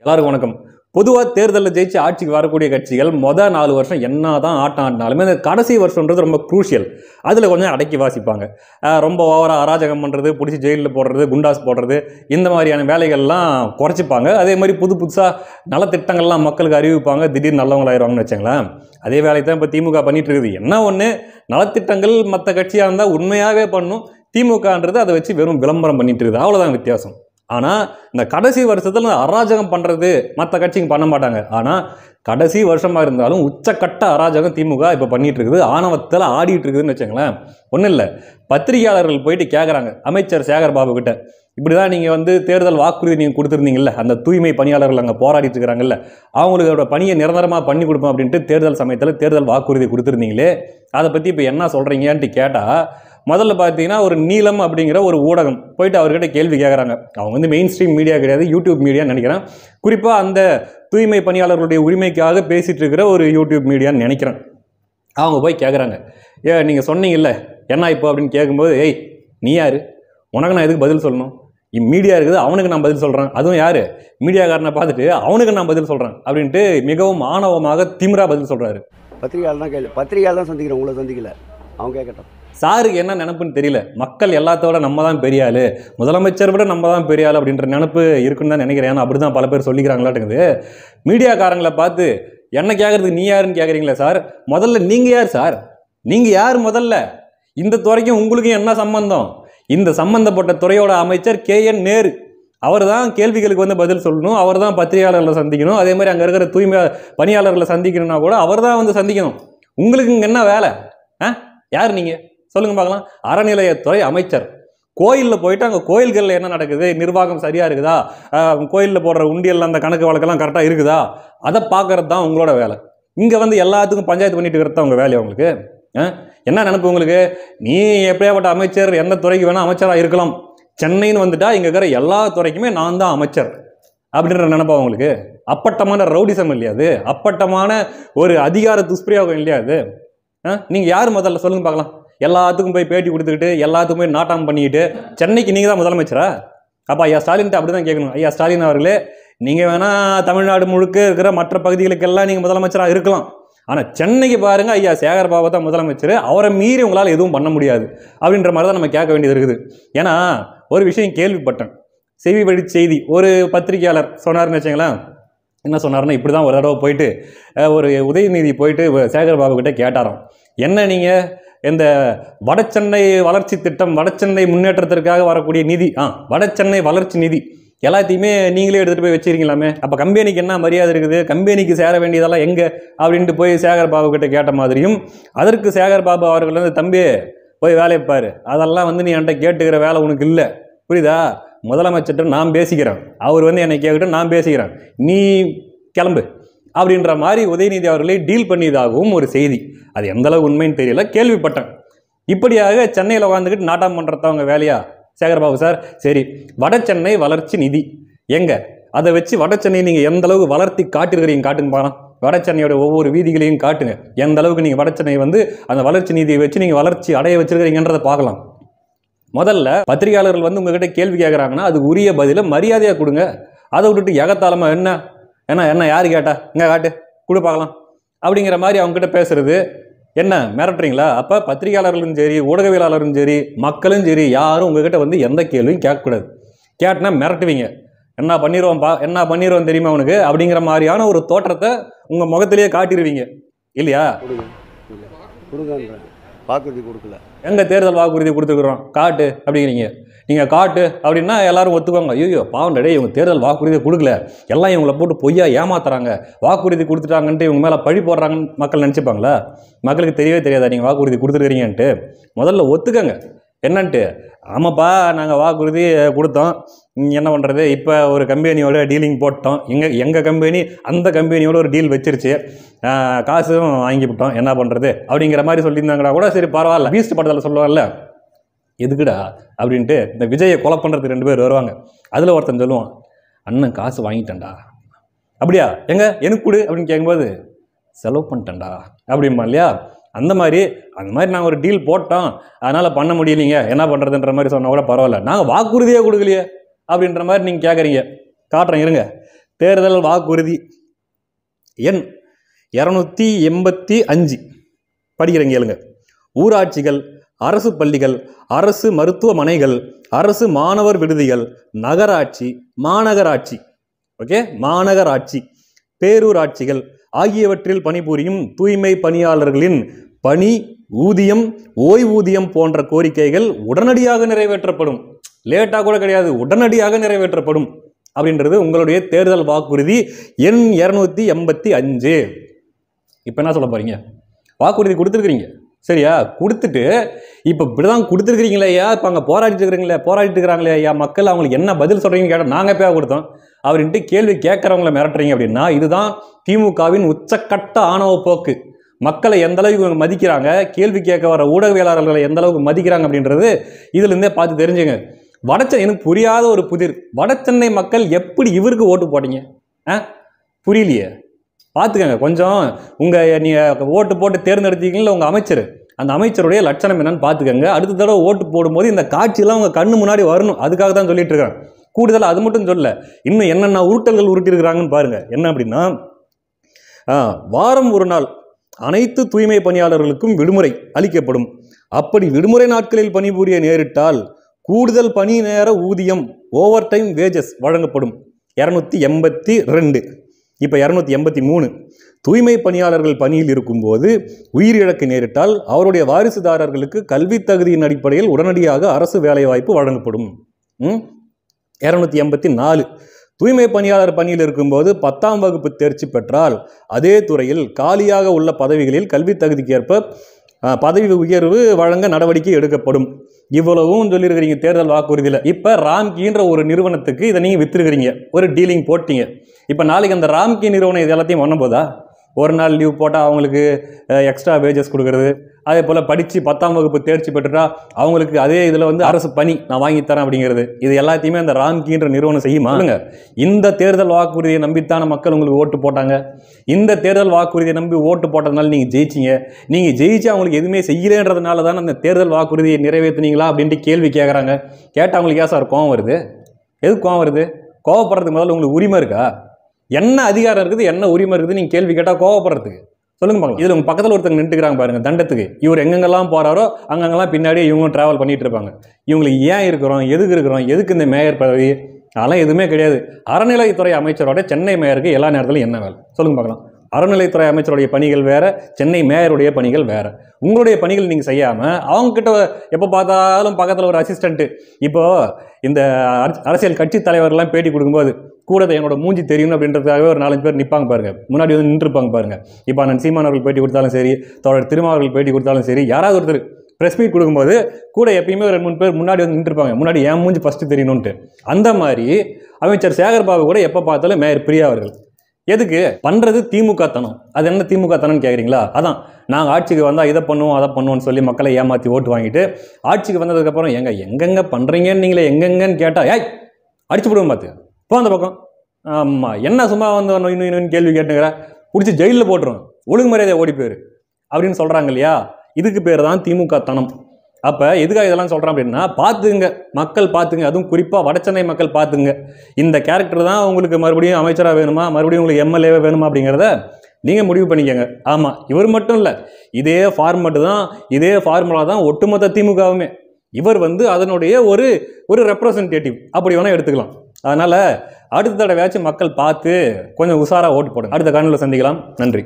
எல்லாருக்கும் வணக்கம். பொதுவாக தேர்தலில் ஜெயிச்சு ஆட்சிக்கு வரக்கூடிய கட்சிகள் மொதல் 4 வருஷம் என்ன தான் ஆட்டம் ஆடினாலுமே அந்த கடைசி வருஷன்றது ரொம்ப குரூஷியல். அதில் கொஞ்சம் அடக்கி வாசிப்பாங்க. ரொம்ப ஓவராக அராஜகம் பண்ணுறது, பிடிச்சி ஜெயிலில் போடுறது, குண்டாஸ் போடுறது, இந்த மாதிரியான வேலைகள்லாம் குறைச்சிப்பாங்க. அதே மாதிரி புதுசாக நலத்திட்டங்கள்லாம் மக்களுக்கு அறிவிப்பாங்க. திடீர்னு நல்லவங்களாயிருவாங்கன்னு வச்சுங்களேன். அதே வேலையை தான் இப்போ திமுக பண்ணிட்டு இருக்குது. என்ன ஒன்று, நலத்திட்டங்கள் மற்ற கட்சியாக இருந்தால் உண்மையாகவே பண்ணும். திமுகன்றது அதை வச்சு வெறும் விளம்பரம் பண்ணிட்டு இருக்குது. அவ்வளோதான் வித்தியாசம். ஆனால் இந்த கடைசி வருஷத்தில் அராஜகம் பண்ணுறது மற்ற கட்சிங்க பண்ண மாட்டாங்க. ஆனால் கடைசி வருஷமாக இருந்தாலும் உச்சக்கட்ட அராஜகம் திமுக இப்போ பண்ணிட்டு இருக்குது. ஆணவத்தில் ஆடிட்டு இருக்குதுன்னு வச்சுங்களேன். ஒன்றும் இல்லை, பத்திரிகையாளர்கள் போயிட்டு கேட்குறாங்க அமைச்சர் சேகர் பாபு கிட்ட, இப்படி தான் நீங்கள் தேர்தல் வாக்குறுதி நீங்கள் கொடுத்துருந்தீங்கல்ல, அந்த தூய்மை பணியாளர்கள் அங்கே போராடிட்டு இருக்கிறாங்கல்ல, அவங்களோட பணியை நிரந்தரமாக பண்ணி கொடுப்போம் அப்படின்ட்டு தேர்தல் சமயத்தில் தேர்தல் வாக்குறுதி கொடுத்துருந்தீங்களே, அதை பற்றி இப்போ என்ன சொல்கிறீங்கன்ட்டு கேட்டால், முதல்ல பார்த்தீங்கன்னா ஒரு நீலம் அப்படிங்கிற ஒரு ஊடகம் போயிட்டு அவர்கிட்ட கேள்வி கேட்குறாங்க. அவங்க மெயின் ஸ்ட்ரீம் மீடியா கிடையாது, யூடியூப் மீடியான்னு நினைக்கிறேன். குறிப்பாக அந்த தூய்மை பணியாளர்களுடைய உரிமைக்காக பேசிகிட்டு இருக்கிற ஒரு யூடியூப் மீடியான்னு நினைக்கிறேன். அவங்க போய் கேட்குறாங்க, நீங்கள் சொன்னீங்கல்ல என்ன இப்போ அப்படின்னு கேட்கும்போது, நீ யார், உனக்கு நான் எதுக்கு பதில் சொல்லணும், மீடியா இருக்குது அவனுக்கு நான் பதில் சொல்கிறேன், அதுவும் யார் மீடியாக்காரனை பார்த்துட்டு அவனுக்கு நான் பதில் சொல்கிறேன் அப்படின்ட்டு மிகவும் ஆணவமாக திமிரா பதில் சொல்கிறாரு. பத்திரிகையால் தான் சந்திக்கிறேன், உங்களை சந்திக்கல, அவங்க கேட்கட்டும். சாருக்கு என்ன நினப்புன்னு தெரியல. மக்கள் எல்லாத்தோட நம்ம தான் பெரிய ஆள், முதலமைச்சர் விட நம்ம தான் பெரிய ஆள் அப்படின்ற நினப்பு இருக்குன்னு தான் நினைக்கிறேன். ஏன்னா அப்படி தான் பல பேர் சொல்லிக்கிறாங்களாட்டுங்குது. மீடியாக்காரங்களை பார்த்து என்ன கேட்குறதுக்கு நீ யாருன்னு கேட்குறீங்களே சார், முதல்ல நீங்கள் யார் சார், நீங்கள் யார் முதல்ல, இந்த துறைக்கும் உங்களுக்கும் என்ன சம்பந்தம், இந்த சம்பந்தப்பட்ட துறையோட அமைச்சர் KN நேரு, அவர் தான் கேள்விகளுக்கு பதில் சொல்லணும், அவர் தான் பத்திரிகையாளர்களை சந்திக்கணும். அதே மாதிரி அங்கே இருக்கிற தூய்மை பணியாளர்களை சந்திக்கணும்னா கூட அவர் தான் சந்திக்கணும். உங்களுக்கு இங்கே என்ன வேலை? யார் நீங்கள் சொல்லுங்க பார்க்கலாம். அறநிலையத்துறை அமைச்சர். கோயிலில் போயிட்டு அங்கே கோயில்களில் என்ன நடக்குது, நிர்வாகம் சரியாக இருக்குதா, கோயிலில் போடுற உண்டியல் அந்த கணக்கு வழக்கெல்லாம் கரெக்டாக இருக்குதா, அதை பார்க்கறது தான் உங்களோட வேலை. இங்கே எல்லாத்துக்கும் பஞ்சாயத்து பண்ணிட்டு இருக்கிறது தான் உங்கள் வேலையை. உங்களுக்கு என்ன நினைப்பு உங்களுக்கு, நீ எப்படியாப்பட்ட அமைச்சர், எந்த துறைக்கு வேணால் அமைச்சராக இருக்கலாம், சென்னைன்னு வந்துட்டா இங்கே இருக்கிற எல்லா துறைக்குமே நான் தான் அமைச்சர் அப்படின்ற நினைப்பா உங்களுக்கு? அப்பட்டமான ரவுடிசம் இல்லையா அது, அப்பட்டமான ஒரு அதிகார துஷ்பிரயோகம் இல்லையா அது? நீங்கள் யார் முதல்ல சொல்லுங்க பார்க்கலாம். எல்லாத்துக்கும் போய் பேட்டி கொடுத்துக்கிட்டு எல்லாத்துக்கும் போய் நாட்டம் பண்ணிக்கிட்டு சென்னைக்கு நீங்கள் தான் முதலமைச்சரா? அப்போ ஐயா ஸ்டாலின்ட்டு அப்படி தான் கேட்கணும். ஐயா ஸ்டாலின் அவர்களே, நீங்கள் வேணால் தமிழ்நாடு முழுக்க இருக்கிற மற்ற பகுதிகளுக்கெல்லாம் நீங்கள் முதலமைச்சராக இருக்கலாம், ஆனால் சென்னைக்கு பாருங்கள் ஐயா சேகர் பாபு தான் முதலமைச்சர், அவரை மீறி உங்களால் எதுவும் பண்ண முடியாது அப்படின்ற மாதிரி தான் நம்ம கேட்க வேண்டியது இருக்குது. ஏன்னா ஒரு விஷயம் கேள்விப்பட்டேன், செவி வழி செய்தி, ஒரு பத்திரிகையாளர் சொன்னார்னு வச்சுங்களேன். என்ன சொன்னார்னா, இப்படி தான் ஒரு தடவை போயிட்டு ஒரு உதயநிதி போயிட்டு சேகர் பாபு கிட்ட கேட்டாராம், என்ன நீங்கள் இந்த வடசென்னை வளர்ச்சி திட்டம், வடசென்னை முன்னேற்றத்திற்காக வரக்கூடிய நிதி, வடசென்னை வளர்ச்சி நிதி எல்லாத்தையுமே நீங்களே எடுத்துகிட்டு போய் வச்சிருக்கீங்களாமே, அப்போ கம்பெனிக்கு என்ன மரியாதை இருக்குது, கம்பெனிக்கு சேர வேண்டியதெல்லாம் எங்கே அப்படின்ட்டு போய் சேகர் பாபு கிட்ட கேட்ட மாதிரியும், அதற்கு சேகர் பாபு அவர்கள் தம்பி போய் வேலையை பாரு, அதெல்லாம் நீ என்கிட்ட கேட்டுக்கிற வேலை உனக்கு இல்லை, புரியுதா, முதலமைச்சர்கிட்ட நான் பேசிக்கிறேன், அவர் என்னை கேட்கட்டும், நான் பேசிக்கிறேன், நீ கிளம்பு அப்படின்ற மாதிரி உதயநிதி அவர்களை டீல் பண்ணியதாகவும் ஒரு செய்தி. அது எந்த அளவுக்கு உண்மைன்னு தெரியல, கேள்விப்பட்டேன். இப்படியாக சென்னையில் உட்காந்துக்கிட்டு நாட்டம் பண்ணுறதவங்க வேலையா சேகர் பாபு சார்? சரி, வடசென்னை வளர்ச்சி நிதி எங்க, அதை வச்சு வடசென்னை நீங்கள் எந்த அளவுக்கு வளர்த்தி காட்டிருக்கிறீங்க காட்டுங்க பாருங்க. வடசென்னையோட ஒவ்வொரு வீதிகளையும் காட்டுங்க, எந்த அளவுக்கு நீங்கள் வடசென்னை அந்த வளர்ச்சி நிதியை வச்சு நீங்கள் வளர்ச்சி அடைய வச்சிருக்கிறீங்கன்றதை பார்க்கலாம். முதல்ல பத்திரிகையாளர்கள் உங்ககிட்ட கேள்வி கேட்குறாங்கன்னா அதுக்கு உரிய பதிலை மரியாதையாக கொடுங்க. அதை விட்டுட்டு எகத்தாளமா என்ன யாரு கேட்டா இங்கே காட்டு கொடு பார்க்கலாம் அப்படிங்கிற மாதிரி அவங்ககிட்ட பேசுறது என்ன, மிரட்டுறீங்களா? அப்போ பத்திரிகையாளர்களும் சரி, ஊடகவியலாளரும் சரி, மக்களும் சரி, யாரும் உங்ககிட்ட எந்த கேள்வியும் கேட்கக்கூடாது. கேட்டினா மிரட்டுவீங்க, என்ன பண்ணிடுவோம் தெரியுமா உனக்கு அப்படிங்கிற மாதிரியான ஒரு தோற்றத்தை உங்கள் முகத்திலேயே காட்டிடுவீங்க இல்லையா? வாக்குறுதி கொடுக்கல, எங்க தேர்தல் வாக்குறுதி கொடுத்துருக்குறோம் காட்டு அப்படிங்கிறீங்க. நீங்கள் காட்டு அப்படின்னா எல்லாரும் ஒத்துக்குவாங்க, ஐயோ பாவண்டே இவங்க தேர்தல் வாக்குறுதியை கொடுக்கல, எல்லாம் இவங்களை போட்டு பொய்யா ஏமாத்துறாங்க, வாக்குறுதி கொடுத்துட்டாங்கன்ட்டு இவங்க மேலே பழி போடுறாங்கன்னு மக்கள் நினச்சிப்பாங்களா? மக்களுக்கு தெரியவே தெரியாதா நீங்கள் வாக்குறுதி கொடுத்துருக்கிறீங்கன்ட்டு? முதல்ல ஒத்துக்கங்க என்னன்ட்டு. ஆமாப்பா நாங்கள் வாக்குறுதி கொடுத்தோம், என்ன பண்ணுறது, இப்போ ஒரு கம்பெனியோட டீலிங் போட்டோம், எங்கள் கம்பெனி அந்த கம்பெனியோட ஒரு டீல் வச்சிருச்சு, காசும் வாங்கிவிட்டோம், என்ன பண்ணுறது அப்படிங்கிற மாதிரி சொல்லியிருந்தாங்கன்னா கூட சரி பரவாயில்ல. பீஸ்ட் படத்தில் சொல்லுவாங்கல்ல, எதுக்குடா அப்படின்ட்டு இந்த விஜயை கொலை பண்ணுறதுக்கு 2 பேர் வருவாங்க. அதில் ஒருத்தன் சொல்லுவான், அண்ணன் காசு வாங்கிட்டேன்டா, அப்படியா எனக்கு கொடு அப்படின்னு கேட்கும்போது செலவு பண்ணிட்டேன்டா அப்படிம்பா இல்லையா? அந்த மாதிரி நாங்கள் ஒரு டீல் போட்டோம், அதனால் பண்ண முடியலைங்க, என்ன பண்ணுறதுன்ற மாதிரி சொன்னால் கூட பரவாயில்ல, நாங்கள் வாக்குறுதியே கொடுக்கலையே அப்படின்ற மாதிரி நீங்கள் கேட்குறீங்க. காட்டுறேன் இருங்க. தேர்தல் வாக்குறுதி எண் 285 படிக்கிறேங்க கேளுங்க. ஊராட்சிகள், அரசு பள்ளிகள், அரசு மருத்துவமனைகள், அரசு மாணவர் விடுதிகள், நகராட்சி, மாநகராட்சி, ஓகே, மாநகராட்சி, பேரூராட்சிகள் ஆகியவற்றில் பணிபுரியும் தூய்மை பணியாளர்களின் பணி, ஊதியம், ஓய்வூதியம் போன்ற கோரிக்கைகள் உடனடியாக நிறைவேற்றப்படும். லேட்டா கூட கிடையாது, உடனடியாக நிறைவேற்றப்படும் அப்படின்றது உங்களுடைய தேர்தல் வாக்குறுதி எண் 285. இப்போ என்ன சொல்ல போறீங்க? வாக்குறுதி கொடுத்துருக்கிறீங்க, சரியா? கொடுத்துட்டு இப்போ இப்படிதான் கொடுத்துருக்கிறீங்களே ஐயா, இப்போ அங்கே போராடிட்டு இருக்கிறாங்களே ஐயா மக்கள், அவங்களுக்கு என்ன பதில் சொல்றீங்கன்னு கேட்டால் நாங்கள் எப்போ கொடுத்தோம் அப்படின்ட்டு கேள்வி கேட்குறவங்களை மிரட்டுறீங்க அப்படின்னா இதுதான் திமுகவின் உச்சக்கட்ட ஆணவ போக்கு. மக்களை எந்த அளவுக்கு இவங்க மதிக்கிறாங்க, கேள்வி கேட்க வர ஊடகவியலாளர்களை எந்த அளவுக்கு மதிக்கிறாங்க அப்படின்றது இதுலேருந்தே பார்த்து தெரிஞ்சுங்க. எனக்கு புரியாத ஒரு புதிர், வடசென்னை மக்கள் எப்படி இவருக்கு ஓட்டு போட்டீங்க? புரியலையே. பார்த்துக்கங்க கொஞ்சம். நீங்கள் ஓட்டு போட்டு தேர்ந்தெடுத்தீங்களா உங்கள் அமைச்சர், அந்த அமைச்சருடைய லட்சணம் என்னன்னு பார்த்துக்கங்க. அடுத்த தடவை ஓட்டு போடும்போது இந்த காட்சியெல்லாம் உங்கள் கண்ணு முன்னாடி வரணும். அதுக்காக தான் சொல்லிட்டு இருக்கிறேன். கூடுதலாக அது மட்டும் சொல்ல, இன்னும் என்னென்ன உருட்டல்கள் உருட்டிருக்கிறாங்கன்னு பாருங்க. என்ன அப்படின்னா, வாரம் ஒரு நாள் அனைத்து தூய்மை பணியாளர்களுக்கும் விடுமுறை அளிக்கப்படும். அப்படி விடுமுறை நாட்களில் பணிபுரிய நேரிட்டால் கூடுதல் பணி நேர ஊதியம், ஓவர் டைம் வேஜஸ் வழங்கப்படும். 282. இப்போ 283. தூய்மை பணியாளர்கள் பணியில் இருக்கும்போது உயிரிழக்க நேரிட்டால் அவருடைய வாரிசுதாரர்களுக்கு கல்வி தகுதியின் அடிப்படையில் உடனடியாக அரசு வேலைவாய்ப்பு வழங்கப்படும். 284. தூய்மை பணியாளர் பணியில் இருக்கும்போது 10ஆம் வகுப்பு தேர்ச்சி பெற்றால் அதே துறையில் காலியாக உள்ள பதவிகளில் கல்வி தகுதிக்கேற்ப பதவி உயர்வு வழங்க நடவடிக்கை எடுக்கப்படும். இவ்வளவும் சொல்லியிருக்கிறீங்க தேர்தல் வாக்குறுதியில். இப்போ ராம்கின்ற ஒரு நிறுவனத்துக்கு இதை நீங்கள் வித்துருக்கிறீங்க, ஒரு டீலிங் போட்டீங்க. இப்போ நாளைக்கு அந்த ராம்கி நிறுவனம் இது எல்லாத்தையும் பண்ண போதா? ஒரு நாள் லீவ் போட்டால் அவங்களுக்கு எக்ஸ்ட்ரா வேஜஸ் கொடுக்கறது, அதே போல் படித்து 10ஆம் வகுப்பு தேர்ச்சி பெற்றுட்டா அவங்களுக்கு அதே இதில் அரசு பணி நான் வாங்கித்தரேன் அப்படிங்கிறது, இது எல்லாத்தையுமே அந்த ராம்கின்ற நிறுவனம் செய்யுமா? இந்த தேர்தல் வாக்குறுதியை நம்பித்தான மக்கள் உங்களுக்கு ஓட்டு போட்டாங்க. இந்த தேர்தல் வாக்குறுதியை நம்பி ஓட்டு போட்டதுனால நீங்கள் ஜெயிச்சிங்க. நீங்கள் ஜெயிச்சு அவங்களுக்கு எதுவுமே செய்யலைன்றதுனால தான் அந்த தேர்தல் வாக்குறுதியை நிறைவேற்றினீங்களா அப்படின்ட்டு கேள்வி கேட்குறாங்க. கேட்டால் அவங்களுக்கு ஏன் சார் கோவம் வருது? எதுக்கு கோவம் வருது? கோவப்படுறதுக்கு முதல்ல உங்களுக்கு உரிமை இருக்கா? என்ன அதிகாரம் இருக்குது, என்ன உரிமை இருக்குது நீங்கள் கேள்வி கேட்டால் கோவப்படுறதுக்கு? சொல்லுங்க பார்க்கலாம். இதில் உங்கள் பக்கத்தில் ஒருத்தங்க நின்றுக்கிறாங்க பாருங்க தண்டத்துக்கு. இவர் எங்கெங்கெல்லாம் போகிறாரோ அங்கங்கெல்லாம் பின்னாடியே இவங்களும் ட்ராவல் பண்ணிட்டு இருப்பாங்க. இவங்களுக்கு ஏன் இருக்கிறோம், எதுக்கு இந்த மேயர் பதவி, அதெல்லாம் எதுவுமே கிடையாது. அறநிலைத்துறை அமைச்சரோட சென்னை மேயருக்கு எல்லா நேரத்திலும் என்ன வேலை சொல்லுங்க பார்க்கலாம். அறநிலைத்துறை அமைச்சருடைய பணிகள் வேற, சென்னை மேயருடைய பணிகள் வேற. உங்களுடைய பணிகள் நீங்கள் செய்யாமல் அவங்கக்கிட்ட எப்போ பார்த்தாலும் பக்கத்தில் ஒரு அசிஸ்டண்ட்டு. இப்போது இந்த அரசியல் கட்சி தலைவர்லாம் பேட்டி கொடுக்கும்போது கூட என்னோட மூஞ்சி தெரியும் அப்படின்றதுக்காகவே ஒரு 4-5 பேர் நிற்பாங்க பாருங்க, முன்னாடி நின்றுருப்பாங்க பாருங்க. இப்போ நான் சீமான் அவர்கள் பேட்டி கொடுத்தாலும் சரி, தோழர் திருமாவர்கள் பேட்டி கொடுத்தாலும் சரி, யாராவது ஒருத்தர் ப்ரெஸ் மீட் கொடுக்கும்போது கூட எப்பயுமே ஒரு 2-3 பேர் முன்னாடி நின்றுருப்பாங்க, முன்னாடி என் மூஞ்சி ஃபஸ்ட்டு தெரியணும்ன்ட்டு. அந்த மாதிரி அமைச்சர் சேகர்பாபு கூட எப்போ பார்த்தாலும் மேயர் பிரியா அவர்கள் எதுக்கு பண்ணுறது திமுக தனம். அது என்ன திமுக தனம்னு கேட்குறீங்களா? அதான் நாங்கள் ஆட்சிக்கு வந்தால் இதை பண்ணுவோம் அதை பண்ணுவோம்னு சொல்லி மக்களை ஏமாற்றி ஓட்டு வாங்கிட்டு ஆட்சிக்கு வந்ததுக்கப்புறம் எங்கெங்கே பண்ணுறீங்கன்னு நீங்களே எங்கெங்கன்னு கேட்டால் அடிச்சு விடுவோம் பார்த்து போ அந்த பக்கம். ஆமாம், என்ன சும்மா இன்னும் கேள்வி கேட்டுங்கிற பிடிச்சி ஜெயிலில் போட்டுருவோம், ஒழுங்கு மரியாதை ஓடி போயிரு அப்படின்னு சொல்கிறாங்க இல்லையா? இதுக்கு பேர் தான் திமுக தனம். அப்போ எதுக்காக இதெல்லாம் சொல்கிறேன் அப்படின்னா, பார்த்துங்க மக்கள், பார்த்துங்க, அதுவும் குறிப்பாக வடசென்னை மக்கள் பார்த்துங்க. இந்த கேரக்டர் தான் உங்களுக்கு மறுபடியும் அமைச்சராக வேணுமா, மறுபடியும் உங்களுக்கு எம்எல்ஏவே வேணுமா அப்படிங்கிறத நீங்கள் முடிவு பண்ணிக்கங்க. ஆமாம், இவர் மட்டும் இல்லை, இதே ஃபார்முலா தான் ஒட்டுமொத்த திமுகவுமே. இவர் அதனுடைய ஒரு ரெப்ரசன்டேட்டிவ் அப்படி வேணால் எடுத்துக்கலாம். அதனால் அடுத்த தடவையாச்சும் மக்கள் பார்த்து கொஞ்சம் உஷாராக ஓட்டு போடுங்க. அடுத்த காணொளியில் சந்திக்கலாம். நன்றி.